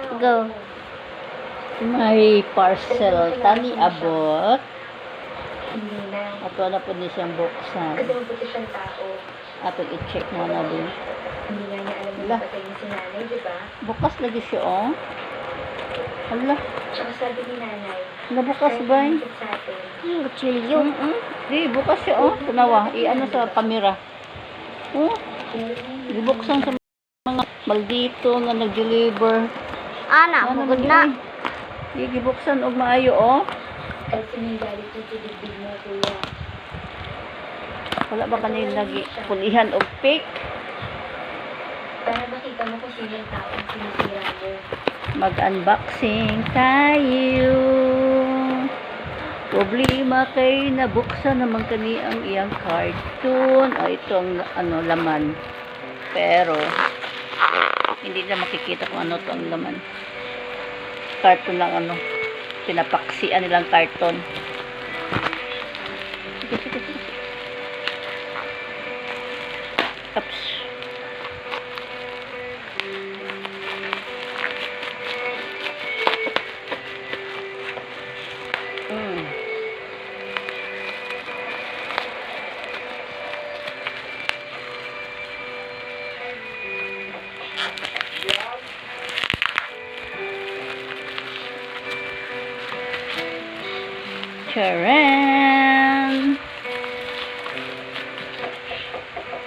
Go. May parcel tani abot. Hindi na. Ato na po ni siyang buksan. Kasi mabuti siyang tao. Ato i-check mo na din. Hindi nga niya alam Wala. na patay niya si nanay, di ba? Bukas lagi siya, oh. Hala, Tsaka sabi ni nanay, nabukas kahit ba? lumapit sa atin, Kutsilyo. Di, bukas siya, oh. Tunawa, i-ano sa kamera. Oh, ibuksan sa mga maldito nga nag-deliver. Ana, bugod na. Ibuksan og maayo, oh. kahit sinigalit yung tubig mo, kuya. Wala ba kanil lagi pulihan og fake? Para makita mo kung sino yung tao ang sinisira mo. Mag-unboxing tayo. Problema kay nabuksan naman kani ang iyang cartoon. O itong ano laman. Pero hindi na makikita kung ano to ang laman. Cartoon lang ano. Pinapaksian nilang cartoon. Oops. Charan!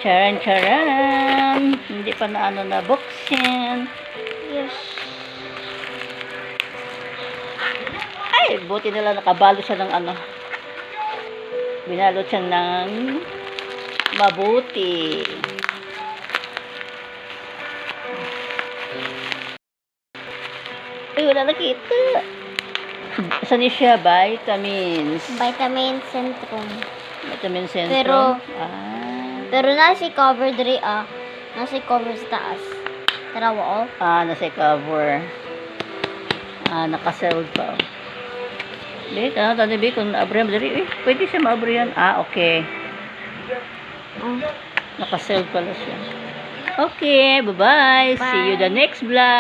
Charan, charan! Hindi pa na ano na buksin. Yes. Ay, buti nila nakabalo siya ng ano. Binalot siya ng mabuti. Ay, wala nakita. Saan siya? Vitamins. Vitamin Centrum. Vitamin Centrum. Pero- Ah. Pero nasi cover diri nasi cover sa taas. Tarawa, oh. Nasa cover. Naka-sell pa. Di, tanda bi kung na-abrihan diri. Pwede siya ma-abrihan. Okay. Oh. Naka-sell pala siya. Okay, bye-bye. See you the next vlog.